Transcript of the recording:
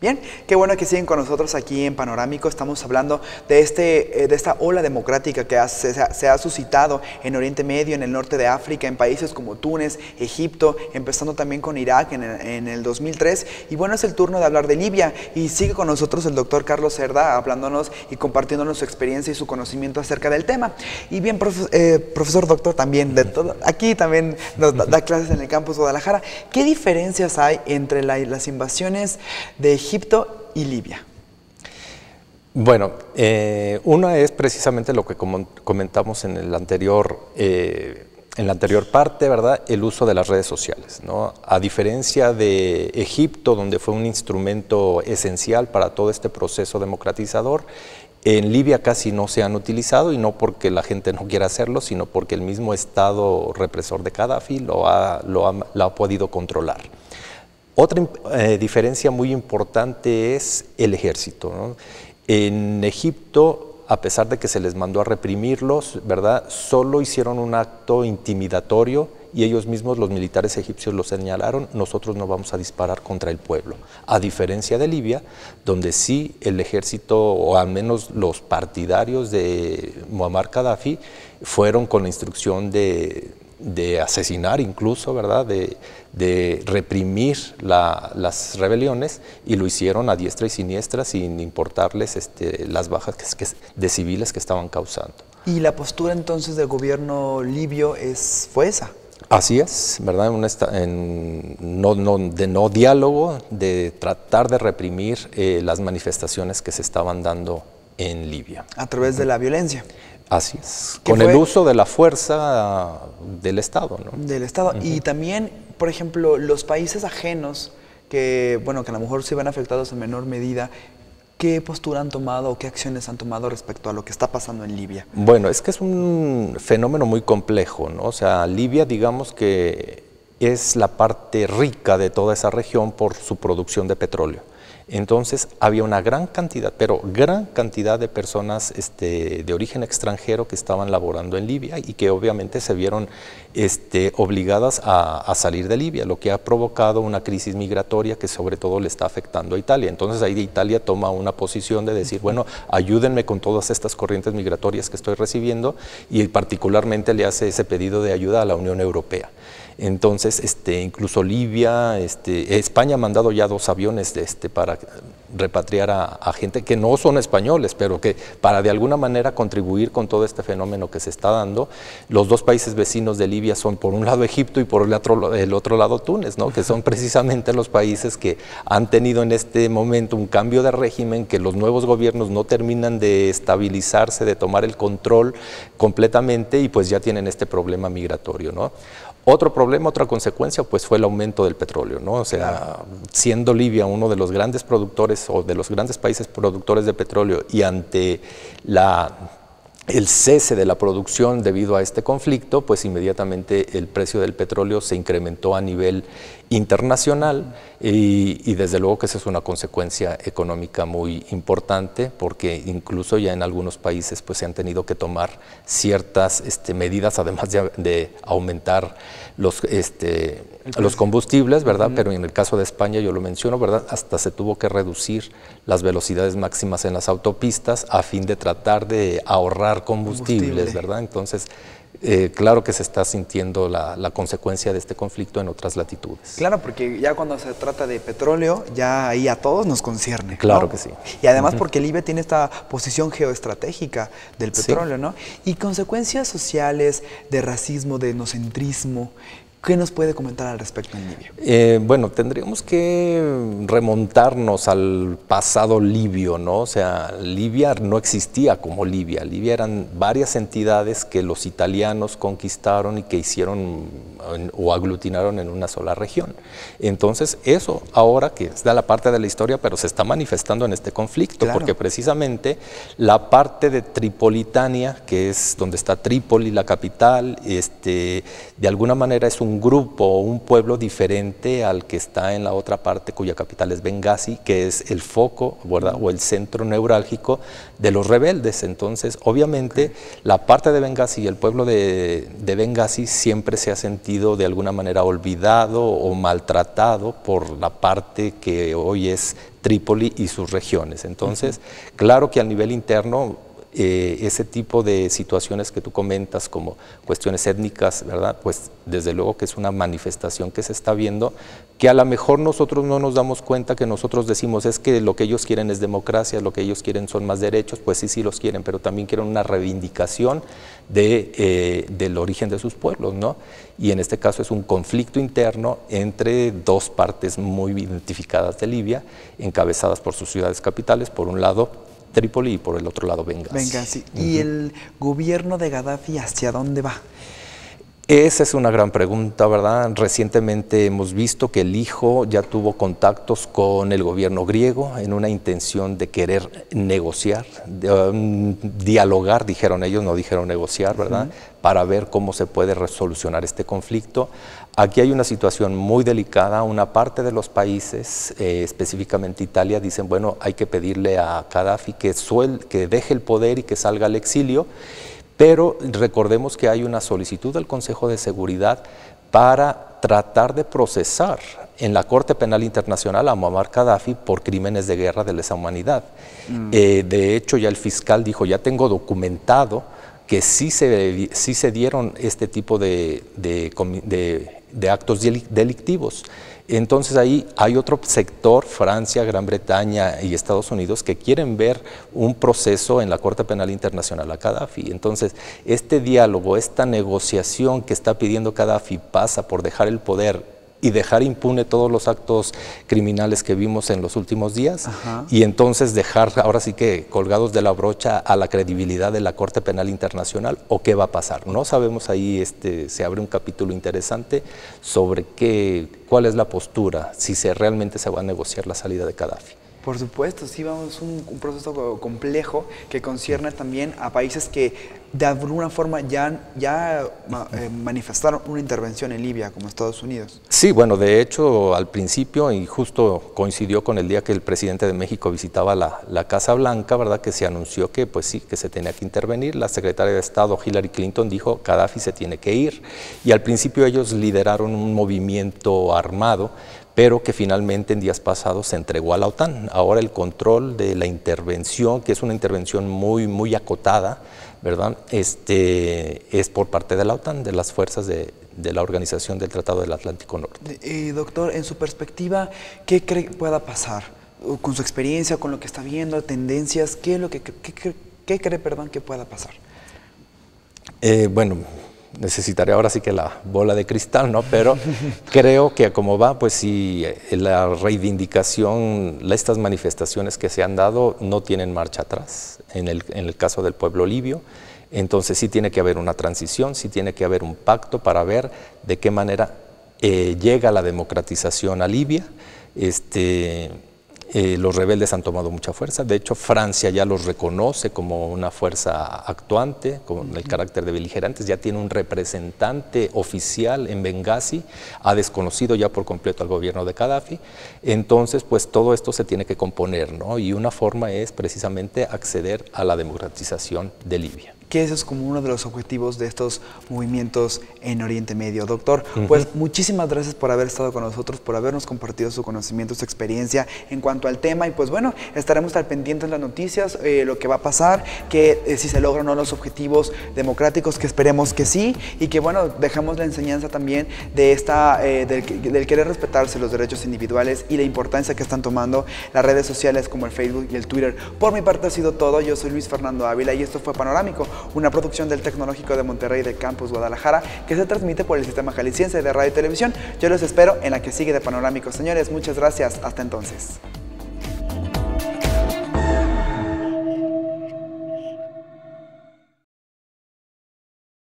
Bien, qué bueno que siguen con nosotros aquí en Panorámico. Estamos hablando de esta ola democrática que se ha suscitado en Oriente Medio, en el norte de África, en países como Túnez, Egipto, empezando también con Irak en el 2003. Y bueno, es el turno de hablar de Libia. Y sigue con nosotros el doctor Carlos Cerda hablándonos y compartiéndonos su experiencia y su conocimiento acerca del tema. Y bien, profesor doctor también, aquí también nos da clases en el campus Guadalajara. ¿Qué diferencias hay entre las invasiones de Egipto y Libia? Bueno, una es precisamente lo que comentamos en la anterior parte, ¿verdad? El uso de las redes sociales, ¿no? A diferencia de Egipto, donde fue un instrumento esencial para todo este proceso democratizador, en Libia casi no se han utilizado, y no porque la gente no quiera hacerlo, sino porque el mismo Estado represor de Gaddafi lo ha podido controlar. Otra diferencia muy importante es el ejército, ¿no? En Egipto, a pesar de que se les mandó a reprimirlos, ¿verdad?, solo hicieron un acto intimidatorio y ellos mismos, los militares egipcios, lo señalaron: nosotros no vamos a disparar contra el pueblo. A diferencia de Libia, donde sí el ejército, o al menos los partidarios de Muammar Gaddafi, fueron con la instrucción de asesinar incluso, ¿verdad?, de reprimir las rebeliones, y lo hicieron a diestra y siniestra sin importarles las bajas de civiles que estaban causando. ¿Y la postura entonces del gobierno libio fue esa? Así es, ¿verdad? De no diálogo, de tratar de reprimir las manifestaciones que se estaban dando en Libia. A través de la violencia. Así es, con el uso de la fuerza del Estado, ¿no? Del Estado. Y también, por ejemplo, los países ajenos que a lo mejor se ven afectados en menor medida, ¿qué postura han tomado o qué acciones han tomado respecto a lo que está pasando en Libia? Bueno, es que es un fenómeno muy complejo, ¿no? O sea, Libia, digamos que es la parte rica de toda esa región por su producción de petróleo. Entonces había una gran cantidad, pero gran cantidad de personas de origen extranjero que estaban laborando en Libia y que obviamente se vieron obligadas a salir de Libia, lo que ha provocado una crisis migratoria que sobre todo le está afectando a Italia. Entonces ahí Italia toma una posición de decir, bueno, ayúdenme con todas estas corrientes migratorias que estoy recibiendo, y particularmente le hace ese pedido de ayuda a la Unión Europea. Entonces, incluso Libia, España ha mandado ya 2 aviones para repatriar a gente que no son españoles, pero que para de alguna manera contribuir con todo este fenómeno que se está dando. Los 2 países vecinos de Libia son, por un lado, Egipto, y por el otro lado Túnez, ¿no? Que son precisamente los países que han tenido en este momento un cambio de régimen, que los nuevos gobiernos no terminan de estabilizarse, de tomar el control completamente, y pues ya tienen este problema migratorio, ¿no? Otro problema, otra consecuencia, pues fue el aumento del petróleo, ¿no? O sea, siendo Libia uno de los grandes productores o de los grandes países productores de petróleo, y ante el cese de la producción debido a este conflicto, pues inmediatamente el precio del petróleo se incrementó a nivel internacional, y desde luego que esa es una consecuencia económica muy importante, porque incluso ya en algunos países pues se han tenido que tomar ciertas medidas, además de aumentar los combustibles, ¿verdad? Pero en el caso de España, yo lo menciono, ¿verdad?, hasta se tuvo que reducir las velocidades máximas en las autopistas a fin de tratar de ahorrar combustibles, ¿verdad? Entonces, claro que se está sintiendo la consecuencia de este conflicto en otras latitudes. Claro, porque ya cuando se trata de petróleo, ya ahí a todos nos concierne, claro, ¿no? Que sí. Y además porque Libia tiene esta posición geoestratégica del petróleo, sí, ¿no? Y consecuencias sociales de racismo, de etnocentrismo. ¿Qué nos puede comentar al respecto en Libia? Bueno, tendríamos que remontarnos al pasado libio, ¿no? O sea, Libia no existía como Libia. Libia eran varias entidades que los italianos conquistaron y que hicieron o aglutinaron en una sola región. Entonces, eso ahora que es de la parte de la historia, pero se está manifestando en este conflicto, claro, porque precisamente la parte de Tripolitania, que es donde está Trípoli, la capital, de alguna manera es un un grupo o un pueblo diferente al que está en la otra parte, cuya capital es Bengasi, que es el foco, ¿verdad?, o el centro neurálgico de los rebeldes. Entonces, obviamente, la parte de Bengasi y el pueblo de Bengasi siempre se ha sentido de alguna manera olvidado o maltratado por la parte que hoy es Trípoli y sus regiones. Entonces, claro que a nivel interno, ese tipo de situaciones que tú comentas como cuestiones étnicas, ¿verdad? Pues desde luego que es una manifestación que se está viendo, que a lo mejor nosotros no nos damos cuenta, que nosotros decimos es que lo que ellos quieren es democracia, lo que ellos quieren son más derechos, pues sí, sí los quieren, pero también quieren una reivindicación del origen de sus pueblos, ¿no? Y en este caso es un conflicto interno entre dos partes muy identificadas de Libia, encabezadas por sus ciudades capitales, por un lado Trípoli y por el otro lado Bengasi. ¿Y el gobierno de Gaddafi hacia dónde va? Esa es una gran pregunta, ¿verdad? Recientemente hemos visto que el hijo ya tuvo contactos con el gobierno griego en una intención de querer negociar, dialogar, dijeron ellos, no dijeron negociar, ¿verdad? Para ver cómo se puede resolucionar este conflicto. Aquí hay una situación muy delicada. Una parte de los países, específicamente Italia, dicen, bueno, hay que pedirle a Gaddafi que deje el poder y que salga al exilio, pero recordemos que hay una solicitud del Consejo de Seguridad para tratar de procesar en la Corte Penal Internacional a Muammar Gaddafi por crímenes de guerra de lesa humanidad. De hecho, ya el fiscal dijo, ya tengo documentado que sí se dieron este tipo de actos delictivos. Entonces ahí hay otro sector, Francia, Gran Bretaña y Estados Unidos, que quieren ver un proceso en la Corte Penal Internacional a Gaddafi. Entonces este diálogo, esta negociación que está pidiendo Gaddafi pasa por dejar el poder y dejar impune todos los actos criminales que vimos en los últimos días, y entonces dejar ahora sí que colgados de la brocha a la credibilidad de la Corte Penal Internacional, o qué va a pasar. No sabemos, ahí se abre un capítulo interesante sobre cuál es la postura, si realmente se va a negociar la salida de Gaddafi. Por supuesto, sí, vamos, un proceso complejo que concierne también a países que de alguna forma ya manifestaron una intervención en Libia, como Estados Unidos. Sí, bueno, de hecho, al principio, y justo coincidió con el día que el presidente de México visitaba la Casa Blanca, ¿verdad?, que se anunció que, pues sí, que se tenía que intervenir. La secretaria de Estado, Hillary Clinton, dijo, Gaddafi se tiene que ir. Y al principio ellos lideraron un movimiento armado, pero que finalmente en días pasados se entregó a la OTAN. Ahora el control de la intervención, que es una intervención muy, muy acotada, ¿verdad?, es por parte de la OTAN, de las fuerzas de la Organización del Tratado del Atlántico Norte. Doctor, en su perspectiva, ¿qué cree que pueda pasar? Con su experiencia, con lo que está viendo, tendencias, ¿qué cree que pueda pasar? Bueno, necesitaré ahora sí que la bola de cristal, ¿no? Pero creo que como va, pues sí, la reivindicación, estas manifestaciones que se han dado no tienen marcha atrás en el caso del pueblo libio. Entonces sí tiene que haber una transición, sí tiene que haber un pacto para ver de qué manera llega la democratización a Libia. Los rebeldes han tomado mucha fuerza. De hecho, Francia ya los reconoce como una fuerza actuante, con el carácter de beligerantes. Ya tiene un representante oficial en Bengasi, ha desconocido ya por completo al gobierno de Gaddafi. Entonces, pues todo esto se tiene que componer, ¿no? Y una forma es precisamente acceder a la democratización de Libia. Que eso es como uno de los objetivos de estos movimientos en Oriente Medio. Doctor, pues muchísimas gracias por haber estado con nosotros, por habernos compartido su conocimiento, su experiencia en cuanto al tema, y pues bueno, estaremos al pendiente en las noticias, lo que va a pasar, que si se logran o no los objetivos democráticos, que esperemos que sí, y que bueno, dejamos la enseñanza también de del querer respetarse los derechos individuales y la importancia que están tomando las redes sociales como el Facebook y el Twitter. Por mi parte ha sido todo. Yo soy Luis Fernando Ávila y esto fue Panorámico, una producción del Tecnológico de Monterrey de Campus Guadalajara, que se transmite por el Sistema Jalisciense de Radio y Televisión. Yo los espero en la que sigue de Panorámico. Señores, muchas gracias. Hasta entonces.